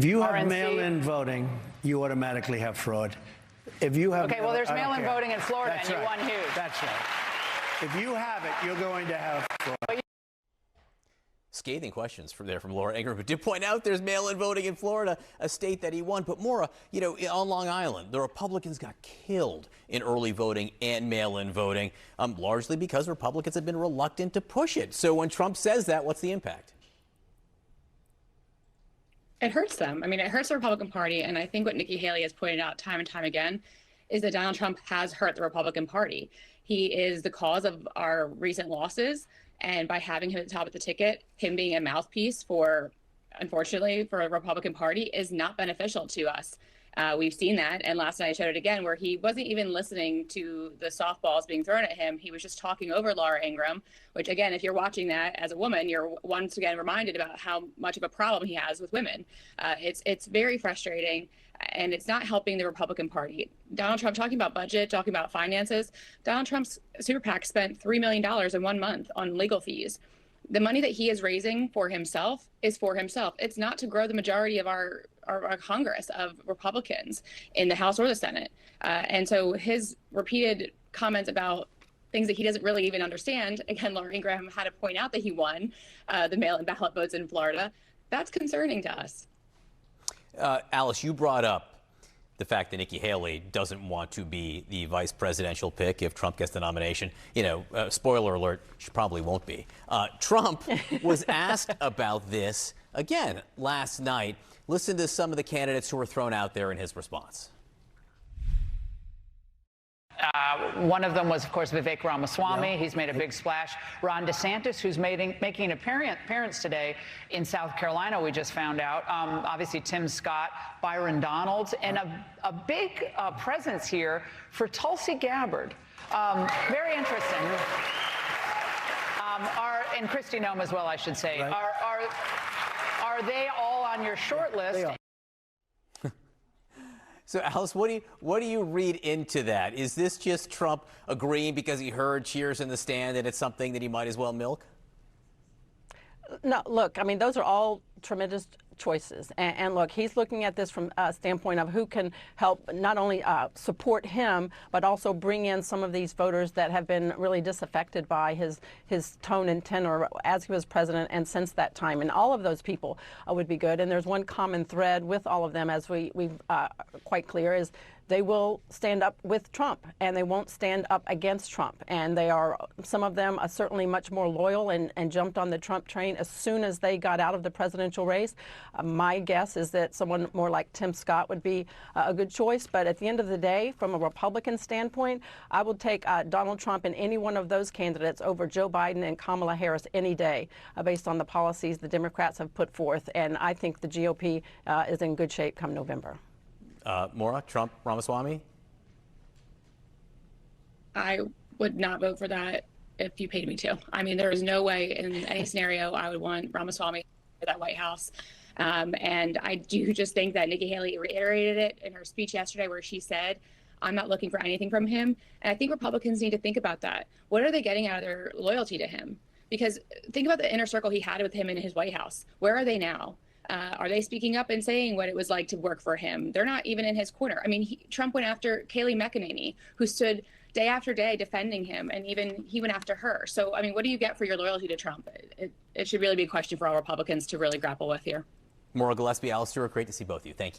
If you have RNC. mail-in voting, you automatically have fraud. If you have Okay, well, there's I don't mail-in care. voting in Florida, That's and you right. won huge. That's right. If you have it, you're going to have fraud. Scathing questions from Laura Ingraham, who did point out there's mail-in voting in Florida, a state that he won. But Maura, you know, on Long Island, the Republicans got killed in early voting and mail-in voting, largely because Republicans have been reluctant to push it. So when Trump says that, what's the impact? It hurts them. I mean, it hurts the Republican Party. And I think what Nikki Haley has pointed out time and time again is that Donald Trump has hurt the Republican Party. He is the cause of our recent losses. And by having him at the top of the ticket, him being a mouthpiece for, unfortunately, for the Republican Party is not beneficial to us. We've seen that. And last night I showed it again, where he wasn't even listening to the softballs being thrown at him. He was just talking over Laura Ingraham, which, again, if you're watching that as a woman, you're once again reminded about how much of a problem he has with women. It's very frustrating, and it's not helping the Republican Party. Donald Trump, talking about budget, talking about finances, Donald Trump's super PAC spent $3 million in 1 month on legal fees. The money that he is raising for himself is for himself. It's not to grow the majority of our Congress of Republicans in the House or the Senate. And so his repeated comments about things that he doesn't really even understand, again, Laura Ingraham had to point out that he won the mail-in ballot votes in Florida. That's concerning to us. Alice, you brought up the fact that Nikki Haley doesn't want to be the vice presidential pick if Trump gets the nomination. You know, spoiler alert, she probably won't be. Trump was asked about this again last night. Listen to some of the candidates who were thrown out there in his response. One of them was, of course, Vivek Ramaswamy. He's made a big splash. Ron DeSantis, who's making an appearance today in South Carolina, we just found out. Obviously, Tim Scott, Byron Donalds, and a big presence here for Tulsi Gabbard. Very interesting. And Kristi Noem as well, I should say. Right. Are they all on your short list? So, Alice, what do you read into that? Is this just Trump agreeing because he heard cheers in the stand and it's something that he might as well milk? No, look, I mean, those are all tremendous choices. And look, he's looking at this from a standpoint of who can help not only support him, but also bring in some of these voters that have been really disaffected by his tone and tenor as he was president and since that time. And all of those people would be good. And there's one common thread with all of them, as we've quite clear, is they will stand up with Trump and they won't stand up against Trump. And they are, some of them are certainly much more loyal and jumped on the Trump train as soon as they got out of the presidential race. My guess is that someone more like Tim Scott would be a good choice. But at the end of the day, from a Republican standpoint, I would take Donald Trump and any one of those candidates over Joe Biden and Kamala Harris any day based on the policies the Democrats have put forth. And I think the GOP is in good shape come November. Maura, Trump, Ramaswamy? I would not vote for that if you paid me to. I mean, there is no way in any scenario I would want Ramaswamy for that White House. And I do just think that Nikki Haley reiterated it in her speech yesterday where she said, I'm not looking for anything from him. And I think Republicans need to think about that. What are they getting out of their loyalty to him? Because think about the inner circle he had with him in his White House. Where are they now? Are they speaking up and saying what it was like to work for him? They're not even in his corner. I mean, Trump went after Kayleigh McEnany, who stood day after day defending him, and even he went after her. So, I mean, what do you get for your loyalty to Trump? It should really be a question for all Republicans to really grapple with here. Maura Gillespie, Alice Stewart, great to see both of you. Thank you.